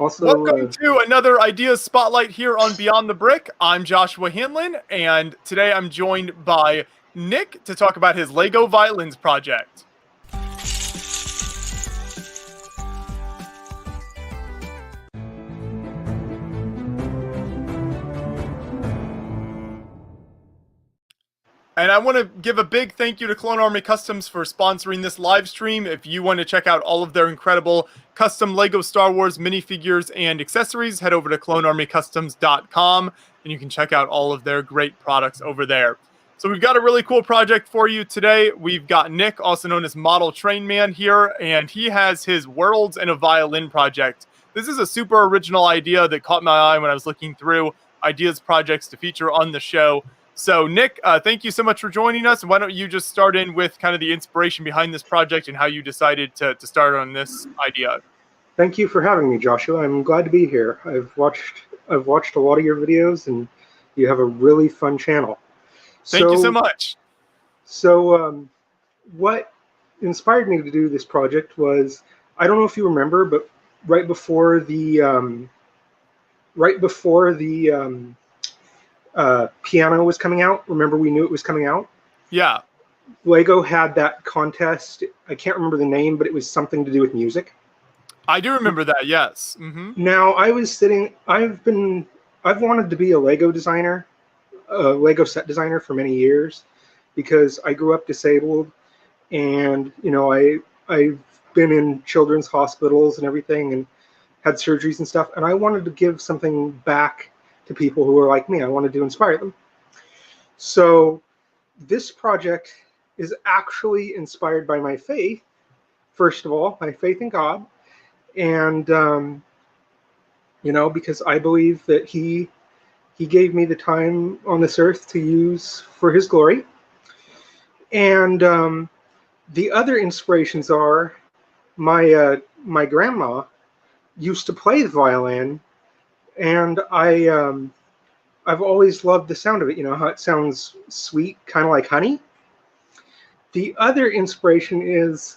Also, Welcome to another Ideas Spotlight here on Beyond the Brick. I'm Joshua Hanlon, and today I'm joined by Nick to talk about his Lego Violins project. And I want to give a big thank you to Clone Army Customs for sponsoring this live stream. If you want to check out all of their incredible custom Lego Star Wars minifigures and accessories, head over to clonearmycustoms.com and you can check out all of their great products over there. So we've got a really cool project for you today. We've got Nick, also known as Model Train Man, here, and he has his Worlds and a Violin project. This is a super original idea that caught my eye when I was looking through ideas projects to feature on the show. So, Nick, thank you so much for joining us. Why don't you just start in with kind of the inspiration behind this project and how you decided to start on this idea? thank you for having me, Joshua. I'm glad to be here. I've watched a lot of your videos, and you have a really fun channel. Thank you so much. So, what inspired me to do this project was, I don't know if you remember, but right before the piano was coming out. Remember, we knew it was coming out? Yeah. Lego had that contest. I can't remember the name, but it was something to do with music. I do remember that, yes. Mm-hmm. Now, I've wanted to be a Lego designer, a Lego set designer for many years, because I grew up disabled, and, you know, I've been in children's hospitals and everything, and had surgeries and stuff, and I wanted to give something back to people who are like me. I wanted to inspire them. So this project is actually inspired by my faith. First of all, my faith in God, and you know, because I believe that He gave me the time on this earth to use for His glory. And the other inspirations are my grandma used to play the violin. And I've always loved the sound of it. You know how it sounds sweet, kind of like honey. The other inspiration is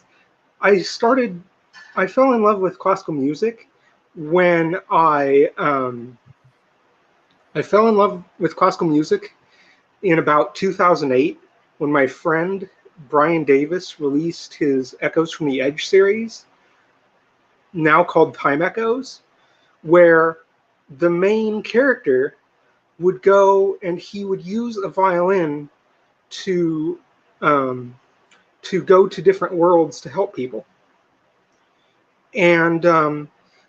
I fell in love with classical music when I fell in love with classical music in about 2008 when my friend Brian Davis released his Echoes from the Edge series, now called Time Echoes, where the main character would go and he would use a violin to go to different worlds to help people. And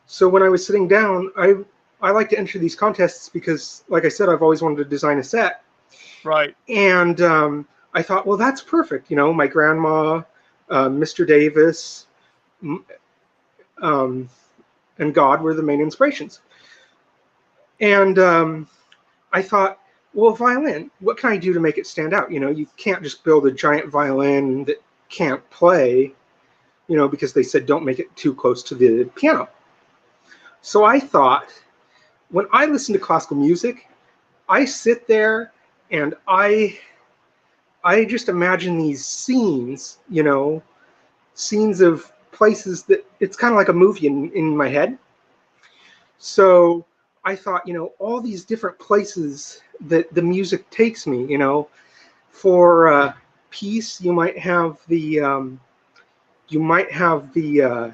so when I was sitting down, I like to enter these contests because, like I said, I've always wanted to design a set. Right. And I thought, well, that's perfect. You know, my grandma, Mr. Davis, and God were the main inspirations. And I thought, well, violin, what can I do to make it stand out? You know, you can't just build a giant violin that can't play, you know, because they said don't make it too close to the piano. So I thought, when I listen to classical music, I sit there and I just imagine these scenes, you know, scenes of places that it's kind of like a movie in my head. So I thought, you know, all these different places that the music takes me, you know, for peace, you might have the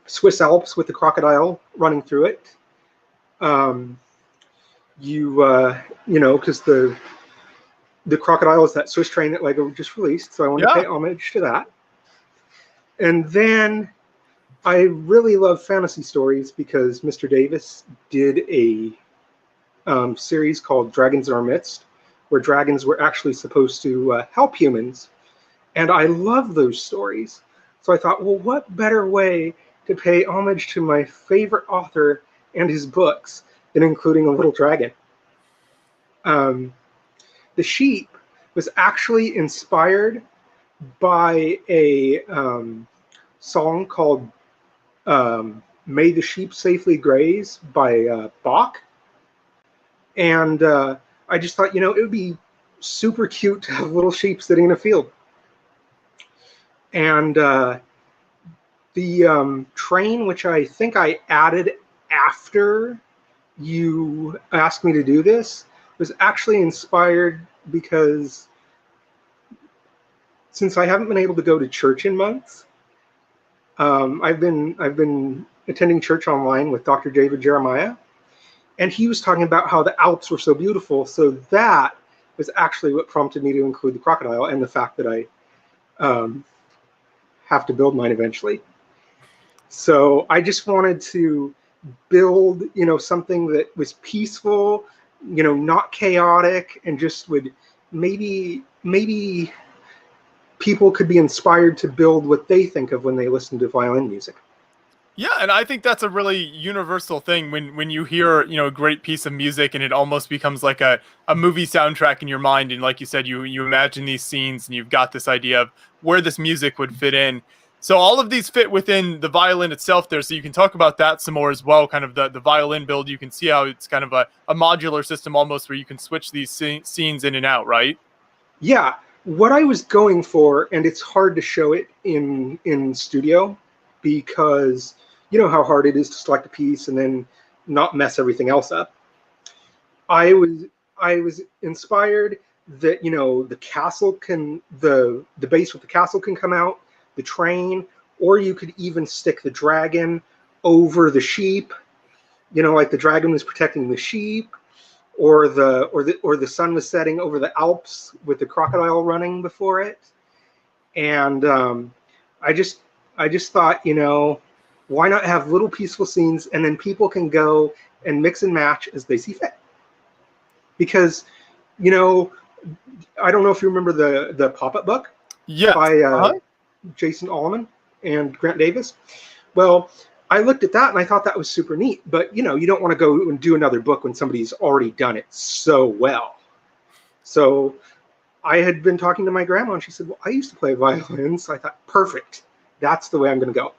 Swiss Alps with the crocodile running through it. You know, because the crocodile is that Swiss train that Lego just released, so I want to pay homage to that. And then I really love fantasy stories because Mr. Davis did a series called Dragons in Our Midst, where dragons were actually supposed to help humans. And I love those stories. So I thought, well, what better way to pay homage to my favorite author and his books than including a little dragon? The sheep was actually inspired by a song called May the Sheep Safely Graze by Bach. And I just thought, you know, it would be super cute to have little sheep sitting in a field. And The train, which I think I added after you asked me to do this, was actually inspired because since I haven't been able to go to church in months, I've been attending church online with Dr. David Jeremiah, and he was talking about how the Alps were so beautiful. So that was actually what prompted me to include the crocodile and the fact that I have to build mine eventually. So I just wanted to build, something that was peaceful, not chaotic, and just would maybe people could be inspired to build what they think of when they listen to violin music. Yeah, and I think that's a really universal thing when you hear, a great piece of music and it almost becomes like a movie soundtrack in your mind. And like you said, you imagine these scenes and you've got this idea of where this music would fit in. So all of these fit within the violin itself there. So you can talk about that some more as well, kind of the violin build. You can see how it's kind of a modular system almost where you can switch these scenes in and out, right? Yeah, what I was going for, and it's hard to show it in studio because you know how hard it is to select a piece and then not mess everything else up. I was I was inspired that the castle can the base with the castle can come out, the train, or you could even stick the dragon over the sheep. Like the dragon was protecting the sheep, or the sun was setting over the Alps with the crocodile running before it. And I just I just thought, why not have little peaceful scenes and then people can go and mix and match as they see fit? Because you know I don't know if you remember the pop-up book Yeah. by Uh-huh. Jason Allman and Grant Davis. Well, I looked at that and I thought that was super neat. But you don't want to go and do another book when somebody's already done it so well. So I had been talking to my grandma and she said, "Well, I used to play violin." So I thought, perfect. That's the way I'm going to go.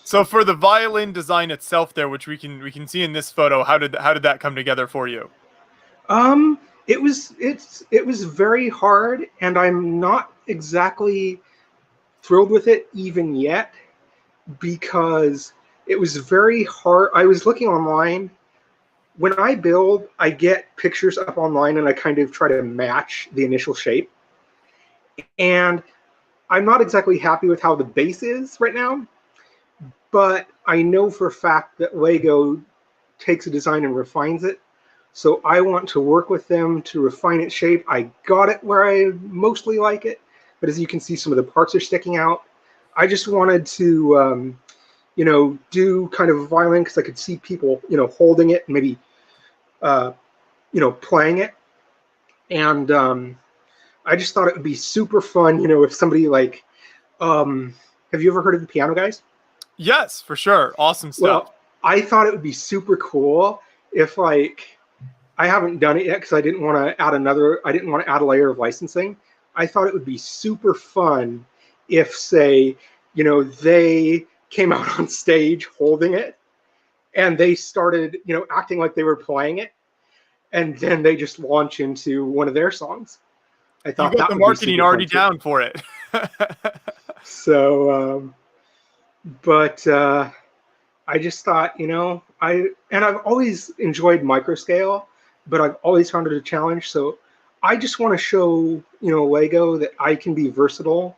So for the violin design itself there, which we can see in this photo, how did that come together for you? Um, it was very hard, and I'm not exactly thrilled with it even yet because it was very hard. I was looking online. When I build, I get pictures up online and I kind of try to match the initial shape. And I'm not exactly happy with how the base is right now, but I know for a fact that Lego takes a design and refines it. So I want to work with them to refine its shape. I got it where I mostly like it, but as you can see, some of the parts are sticking out. I just wanted to, do kind of a violin because I could see people, holding it and maybe, playing it. And I just thought it would be super fun, if somebody like, have you ever heard of the Piano Guys? Yes, for sure. Awesome stuff. Well, I thought it would be super cool if I haven't done it yet because I didn't want to add a layer of licensing. I thought it would be super fun if, say, they came out on stage holding it and they started, acting like they were playing it, and then they just launch into one of their songs. I You thought got that the would be marketing super fun already too. down for it. So, but I just thought, I've always enjoyed microscale, but I've always found it a challenge. So I just want to show, Lego that I can be versatile,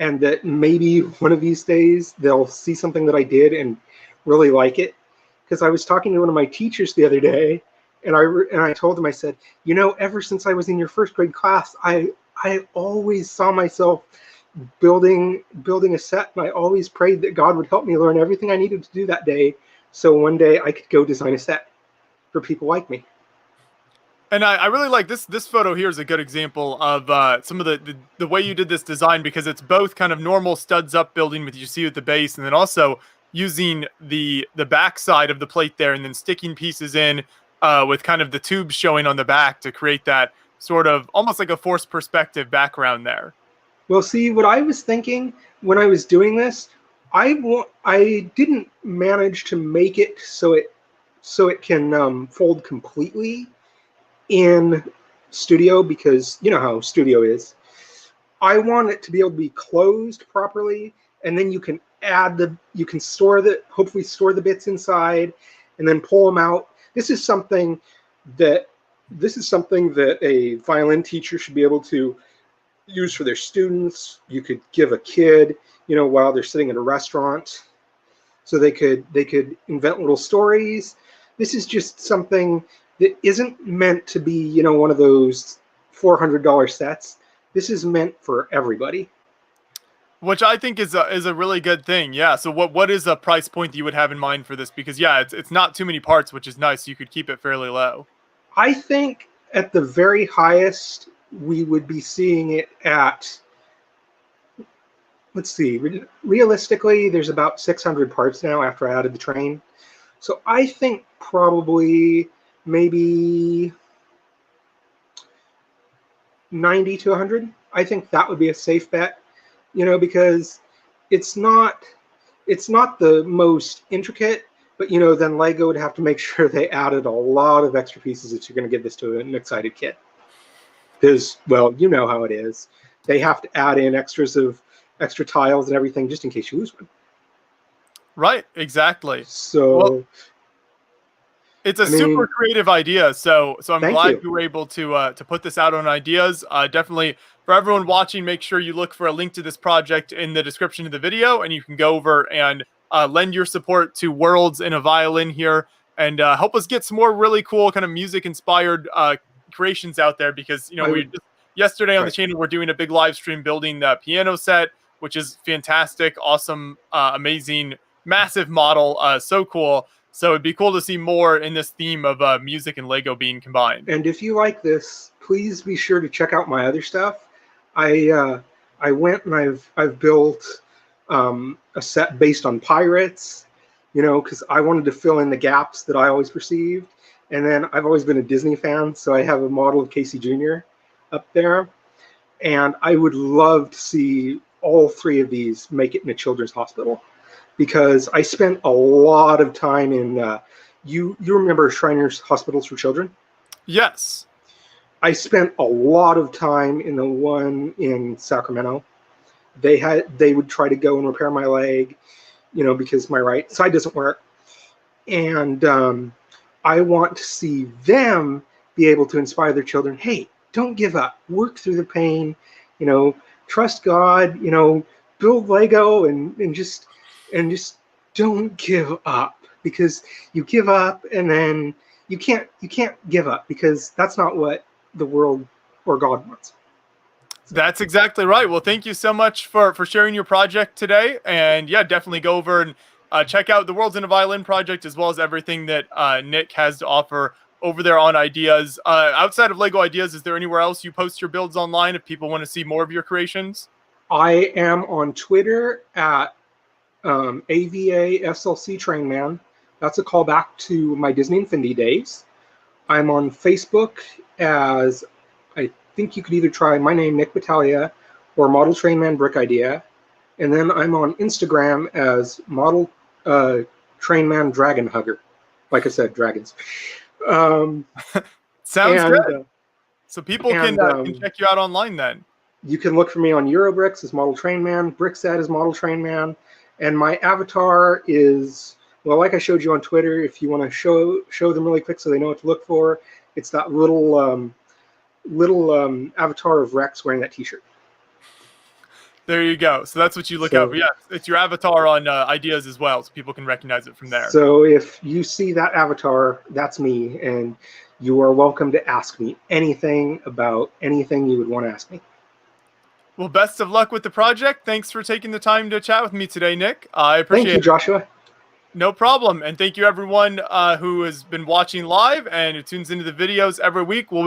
and that maybe one of these days they'll see something that I did and really like it. Because I was talking to one of my teachers the other day, and I told him, I said, ever since I was in your first grade class, I always saw myself building a set, and I always prayed that God would help me learn everything I needed to do that day, so one day I could go design a set for people like me. And I really like this photo here is a good example of some of the way you did this design because it's both kind of normal studs up building with you see at the base and then also using the back side of the plate there and then sticking pieces in with kind of the tubes showing on the back to create that sort of almost like a forced perspective background there. Well, see, what I was thinking when I was doing this, I didn't manage to make it so it can fold completely in studio because you know how studio is. I want it to be able to be closed properly and then you can hopefully store the bits inside, and then pull them out. This is something that a violin teacher should be able to use for their students. You could give a kid, while they're sitting at a restaurant, so they could invent little stories. This is just something that isn't meant to be, one of those $400 sets. This is meant for everybody. Which I think is a really good thing. Yeah. So what is a price point that you would have in mind for this? Because yeah, it's not too many parts, which is nice. You could keep it fairly low. I think at the very highest, we would be seeing it at, let's see, realistically, there's about 600 parts now after I added the train. So I think probably maybe 90 to 100. I think that would be a safe bet, because it's not the most intricate, but then Lego would have to make sure they added a lot of extra pieces if you're going to give this to an excited kid. Because, well, you know how it is. They have to add in extra tiles and everything just in case you lose one. Right, exactly. So, well, it's a super creative idea. So I'm glad you were able to put this out on ideas. Definitely for everyone watching, make sure you look for a link to this project in the description of the video, and you can go over and lend your support to Worlds in a Violin here, and help us get some more really cool kind of music inspired creations out there. Because yesterday on the channel, we're doing a big live stream building the piano set, which is fantastic, awesome, amazing, massive model, so cool. So it'd be cool to see more in this theme of music and Lego being combined. And if you like this, please be sure to check out my other stuff. I went and I've built a set based on pirates, because I wanted to fill in the gaps that I always perceived. And then I've always been a Disney fan, so I have a model of Casey Jr. up there. And I would love to see all three of these make it in a children's hospital, because I spent a lot of time in, you remember Shriners Hospitals for Children? Yes. I spent a lot of time in the one in Sacramento. They would try to go and repair my leg, because my right side doesn't work. And I want to see them be able to inspire their children. Hey, don't give up. Work through the pain, trust God, build Lego and just don't give up, because you give up and then you can't give up, because that's not what the world or God wants. That's exactly right. Well, thank you so much for sharing your project today. And yeah, definitely go over and check out the Worlds in a Violin project, as well as everything that Nick has to offer over there on Ideas. Outside of Lego Ideas, is there anywhere else you post your builds online if people want to see more of your creations? I am on Twitter at AVA SLC Trainman. That's a callback to my Disney Infinity days. I'm on Facebook as, I think you could either try my name, Nick Battaglia, or Model Trainman Brick Idea. And then I'm on Instagram as Model Trainman Dragon Hugger. Like I said, dragons. Sounds good. So people can check you out online then. You can look for me on Eurobricks as Model Trainman, Brickset as Model Trainman, and my avatar is, well, like I showed you on Twitter, if you want to show them really quick so they know what to look for, it's that little avatar of Rex wearing that t-shirt. There you go. So that's what you look out for. Yeah, it's your avatar on Ideas as well, so people can recognize it from there. So if you see that avatar, that's me, and you are welcome to ask me anything about anything you would want to ask me. Well, best of luck with the project. Thanks for taking the time to chat with me today, Nick. I appreciate it. Thank you, Joshua. No problem. And thank you, everyone who has been watching live and who tunes into the videos every week. We'll